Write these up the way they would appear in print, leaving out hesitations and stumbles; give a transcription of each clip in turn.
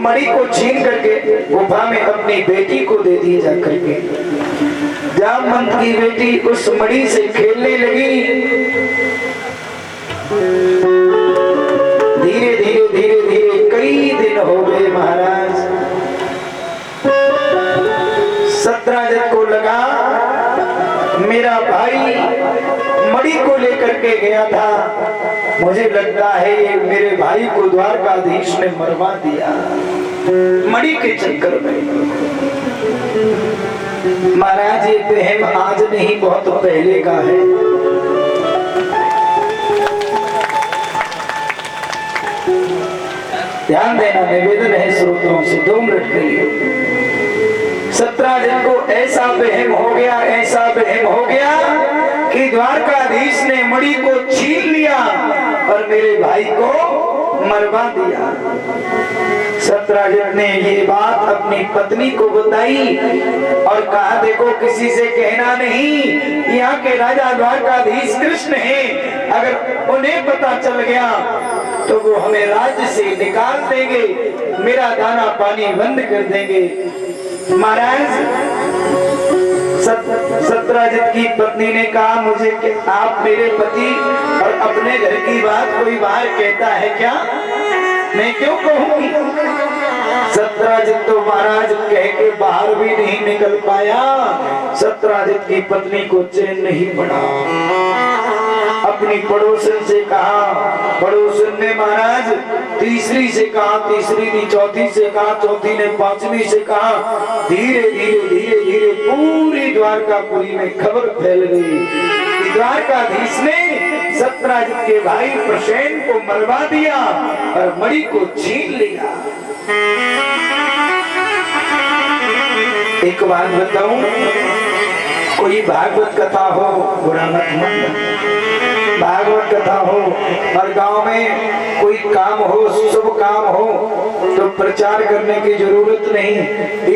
मणि को छीन करके गुफा में अपनी बेटी को दे दिए जा करके। जामवंत की बेटी उस मणि से खेलने लगी। धीरे धीरे धीरे धीरे कई दिन हो गए महाराज। सत्राजित को लगा मेरा भाई मणि को लेकर के गया था, मुझे लगता है ये मेरे भाई को द्वारकाधीश ने मरवा दिया मणि के चक्कर में। महाराज ये वहम आज नहीं बहुत पहले का है। ध्यान देना निवेदन है श्रोताओं से 2 मिनट के लिए। सत्राजित को ऐसा वहम हो गया, ऐसा वहम हो गया कि द्वारकाधीश ने मणि को छीन लिया और मेरे भाई को मरवा दिया। सत्राजित ने ये बात अपनी पत्नी को बताई और कहा देखो किसी से कहना नहीं, यहाँ के राजा द्वारकाधीश कृष्ण हैं, अगर उन्हें पता चल गया तो वो हमें राज्य से निकाल देंगे, मेरा दाना पानी बंद कर देंगे। महाराज सत्राजित की पत्नी ने कहा मुझे कि आप मेरे पति और अपने घर की बात कोई बाहर कहता है क्या? मैं क्यों कहूंगी? सत्राजित तो महाराज कह के बाहर भी नहीं निकल पाया। सत्राजित की पत्नी को चैन नहीं पड़ा। अपनी पड़ोसन से कहा, पड़ोसन ने महाराज तीसरी से कहा, तीसरी ने चौथी से कहा, चौथी ने पांचवी से कहा। धीरे धीरे धीरे धीरे पूरी द्वारकापुरी में खबर फैल गई। द्वारकाधीश ने सत्राजित के भाई प्रसेन को मरवा दिया और मणि को छीन लिया। एक बात बताऊं, कोई भागवत कथा हो, बुरा मत मानना, भागवत कथा हो और गांव में कोई काम हो, शुभ काम हो तो प्रचार करने की जरूरत नहीं।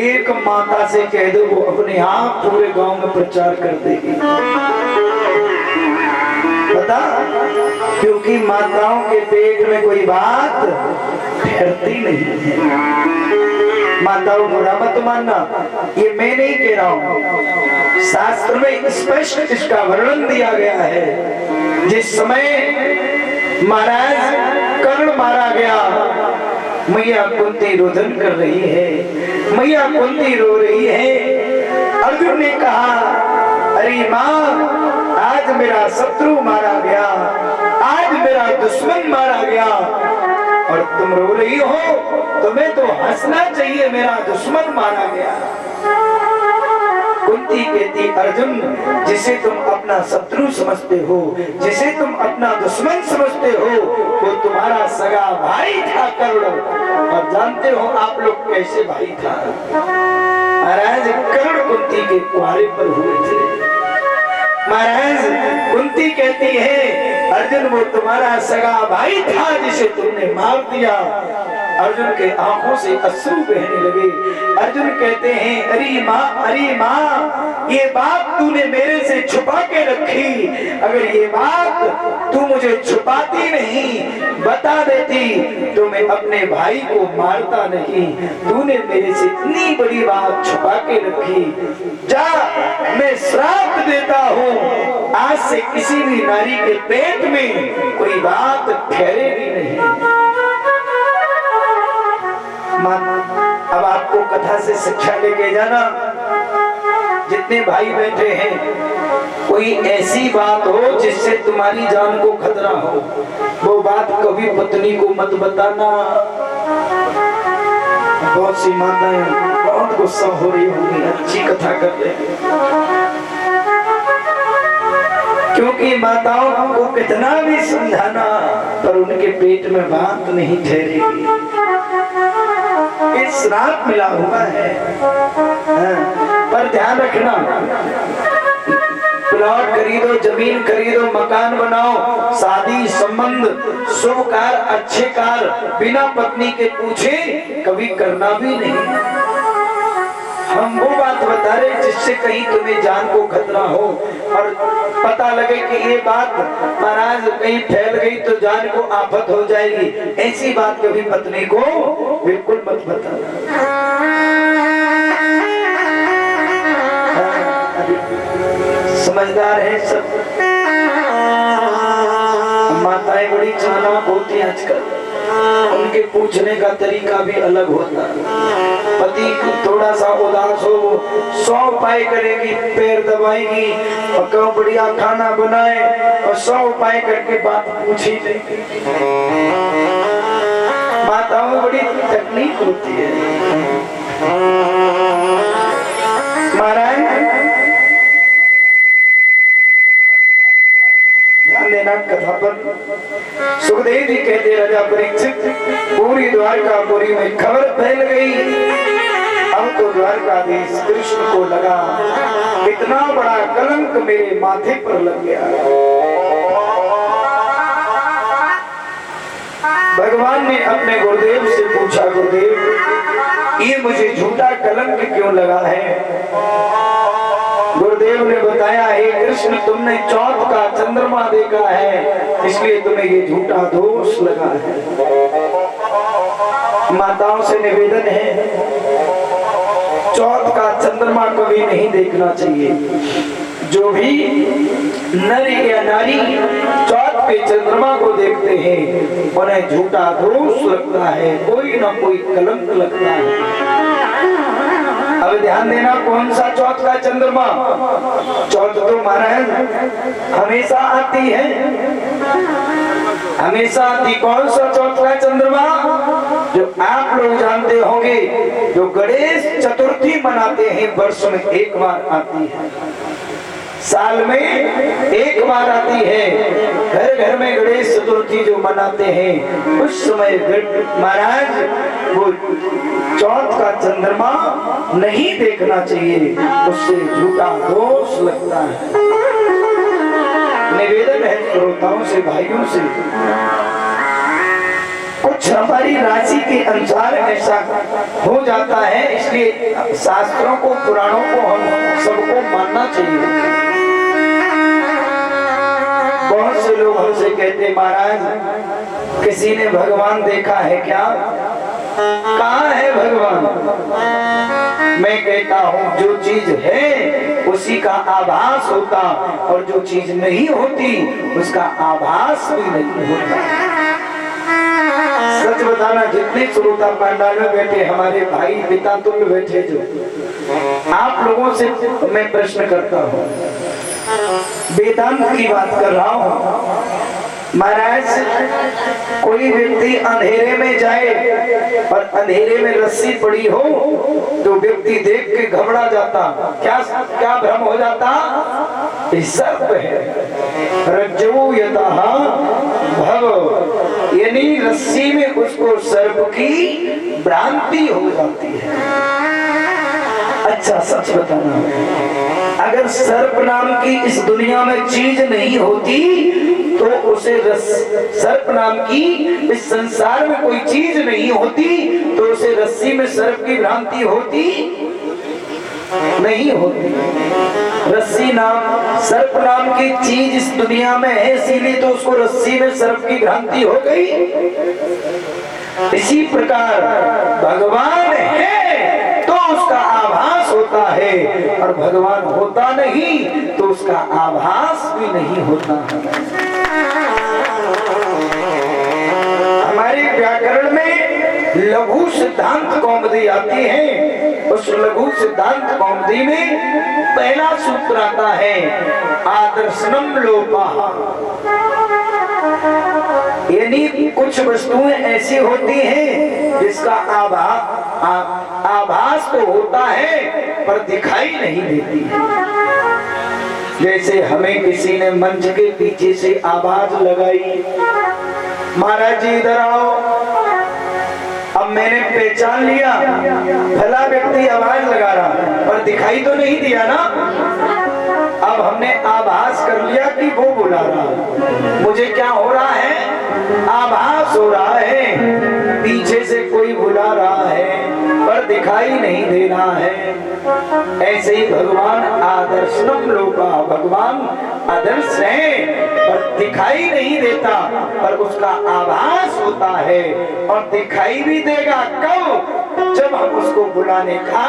एक माता से कह दो वो अपने आप पूरे गांव में प्रचार कर देगी। पता क्योंकि माताओं के पेट में कोई बात ठहरती नहीं है। माताओं बुरा मत मानना, ये मैं नहीं कह रहा हूं, शास्त्र में स्पष्ट इसका वर्णन दिया गया है। जिस समय महाराज कर्ण मारा गया, मैया कुंती रोदन कर रही है, मैया कुंती रो रही है। अर्जुन ने कहा अरे माँ आज मेरा शत्रु मारा गया, आज मेरा दुश्मन मारा गया और तुम रो रही हो, तुम्हें तो हंसना चाहिए, मेरा दुश्मन मारा गया। कुंती कहती अर्जुन जिसे तुम अपना शत्रु समझते हो, जिसे तुम अपना दुश्मन समझते हो, वो तुम्हारा सगा भाई था कर्ण। और जानते हो आप लोग कैसे भाई था? महाराज कर्ण कुंती के कुआरे पर हुए थे। महाराज कुंती कहती है अर्जुन वो तुम्हारा सगा भाई था जिसे तुमने मार दिया। अर्जुन के आंखों से अश्रु बहने लगे। अर्जुन कहते हैं अरे माँ ये बात तूने मेरे से छुपा के रखी, अगर ये बात तू मुझे छुपाती नहीं बता देती तो मैं अपने भाई को मारता नहीं। तूने मेरे से इतनी बड़ी बात छुपा के रखी, जा मैं श्राप देता हूँ आज से किसी भी नारी के पेट में कोई बात ठहरेगी नहीं। अब आपको कथा से शिक्षा लेके जाना, जितने भाई बैठे हैं कोई ऐसी बात हो जिससे तुम्हारी जान को खतरा हो, वो बात कभी पत्नी को मत बताना। बहुत सी माताएं बहुत गुस्सा हो रही होंगी, अच्छी कथा कर रहे हैं, क्योंकि माताओं को कितना भी समझाना पर उनके पेट में बात नहीं ठहरेगी। इस श्राप मिला हुआ है। पर ध्यान रखना, प्लॉट खरीदो, जमीन खरीदो, मकान बनाओ, शादी संबंध शुभ कार्य अच्छे कार्य बिना पत्नी के पूछे कभी करना भी नहीं। हम वो बात बता रहे जिससे कहीं तुम्हें जान को खतरा हो और पता लगे कि ये बात महाराज कहीं फैल गई तो जान को आफत हो जाएगी। ऐसी बात कभी पत्नी को बिल्कुल मत बताना। समझदार है सब। माताएं बड़ी चालाक होती हैं आजकल, उनके पूछने का तरीका भी अलग होता है। पति थोड़ा सा उदास हो, 100 उपाय करेगी, पैर दबाएगी और कहो बढ़िया खाना बनाए और 100 उपाय करके बात पूछी नहीं। माताओं में बड़ी तकलीफ होती है। महाराज ध्यान देना कथा पर। सुखदेव जी कहते राजा परीक्षित पूरी द्वारकापुरी में खबर फैल गई। अब तो द्वारकाधीश कृष्ण को लगा इतना बड़ा कलंक मेरे माथे पर लग गया। भगवान ने अपने गुरुदेव से पूछा, गुरुदेव ये मुझे झूठा कलंक क्यों लगा है? गुरुदेव ने बताया, हे कृष्ण तुमने चौथ का चंद्रमा देखा है इसलिए तुम्हें ये झूठा दोष लगा है। माताओं से निवेदन है, चौथ का चंद्रमा कभी नहीं देखना चाहिए। जो भी नर या नारी चौथ पे चंद्रमा को देखते हैं उन्हें झूठा दोष लगता है, कोई ना कोई कलंक लगता है। अब ध्यान देना, कौन सा चौथ का चंद्रमा? चौथ तो महाराज हमेशा आती है, हमेशा आती। कौन सा चौथ का चंद्रमा? जो आप लोग जानते होंगे, जो गणेश चतुर्थी मनाते हैं, वर्ष में एक बार आती है, साल में एक बार आती है। घर घर में गणेश चतुर्थी जो मनाते हैं उस समय महाराज वो चौथ का चंद्रमा नहीं देखना चाहिए, उससे झूठा दोष लगता है। निवेदन है श्रोताओं से, भाइयों से, कुछ हमारी राशि के अनुसार ऐसा हो जाता है, इसलिए शास्त्रों को पुराणों को हम सबको मानना चाहिए। बहुत से लोग हमसे कहते महाराज किसी ने भगवान देखा है क्या? कहाँ है भगवान? मैं कहता हूँ जो चीज है उसी का आभास होता और जो चीज नहीं होती उसका आभास भी नहीं होता। सच बताना, जितने श्रोता पंडाल में बैठे हमारे भाई पिता तुल्य बैठे, जो आप लोगों से मैं प्रश्न करता हूँ, वेदांत की बात कर रहा हूँ। महाराज कोई व्यक्ति अंधेरे में जाए और अंधेरे में रस्सी पड़ी हो तो व्यक्ति देख के घबरा जाता, क्या क्या भ्रम हो जाता? सर्प है, रज्जु यतः भव, यानी रस्सी में उसको सर्प की भ्रांति हो जाती है। अच्छा सच बताना, अगर सर्प नाम की इस दुनिया में चीज नहीं होती तो उसे सर्प नाम की इस संसार में कोई चीज नहीं होती तो उसे रस्सी में सर्प की भ्रांति होती नहीं होती। रस्सी नाम सर्प नाम की चीज इस दुनिया में है, इसीलिए तो उसको रस्सी में सर्प की भ्रांति हो गई। इसी प्रकार भगवान है तो उसका आभास होता है और भगवान होता नहीं तो उसका आभास भी नहीं होता। हमारे व्याकरण में लघु सिद्धांत कौमुदी आती है, उस लघु सिद्धांत कौमुदी में पहला सूत्र आता है आदर्शनम लोपः, यानी कुछ वस्तुएं ऐसी होती हैं जिसका आभास तो होता है पर दिखाई नहीं देती है। जैसे हमें किसी ने मंच के पीछे से आवाज लगाई, महाराज जी इधर आओ, अब मैंने पहचान लिया भला व्यक्ति आवाज लगा रहा पर दिखाई तो नहीं दिया ना। अब हमने आभास कर लिया कि वो बुला रहा, मुझे क्या हो रहा है? आभास हो रहा है पीछे से कोई बुला रहा है, पर दिखाई नहीं देना है। ऐसे ही भगवान आदर्शनम लोका, भगवान आदर्श है पर दिखाई नहीं देता, पर उसका आभास होता है। और दिखाई भी देगा कब? जब हम उसको बुलाने का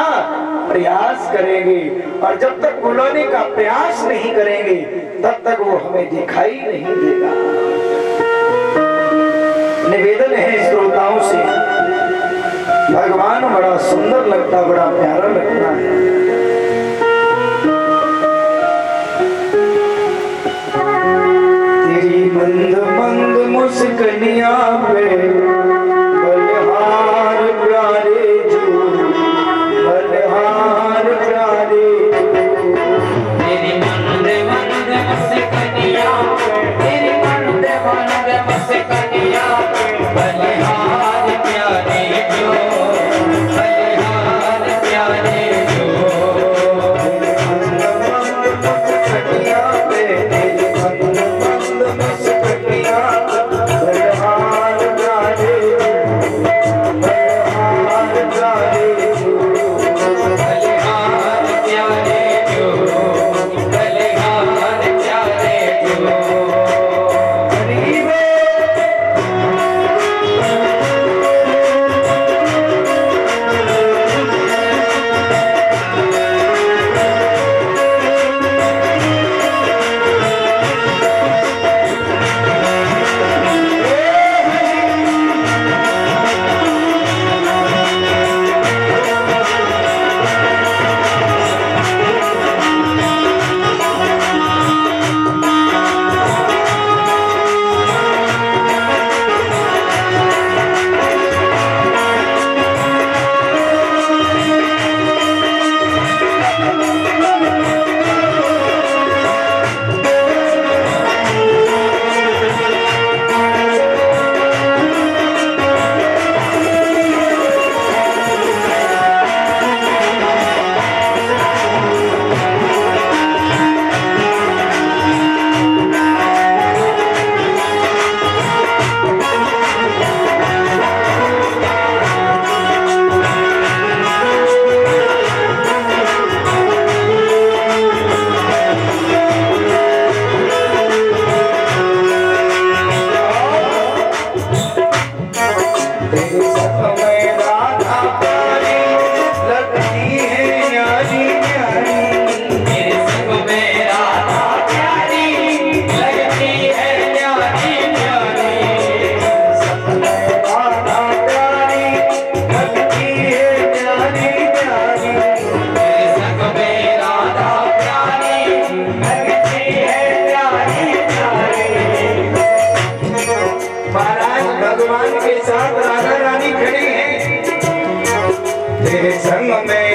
प्रयास करेंगे, और जब तक बुलाने का प्रयास नहीं करेंगे तब तक वो हमें दिखाई नहीं देगा। निवेदन है श्रोताओं से, भगवान बड़ा सुंदर लगता, बड़ा प्यारा लगता है। तेरी मंद मंद मुस्कनिया पे बलिहार प्यारे जो, बलिहार प्यारे जो। तेरी मंद मंद मुस्कनिया पे, तेरी मंद मंद मुस्कनिया पे बलिहार प्यारे जो, बलिहार प्यारे जो। मंद मंद मुस्कनिया पे, तेरी मंद मंद मुस्कनिया पे बलिहार प्यारे जो, बलिहार प्यारे जो। बलिहार प्यारे जो, बलिहार प्यारे जो। गरीबे तेरे संग में राधा प्यारी लगती है न्यारी न्यारी। तेरे संग में राधा प्यारी लगती है न्यारी न्यारी। संग में राधा प्यारी लगती है न्यारी न्यारी। तेरे संग में राधा प्यारी लगती है न्यारी न्यारी। महाराज भगवान के साथ राधा रानी खड़ी है। तेरे संग में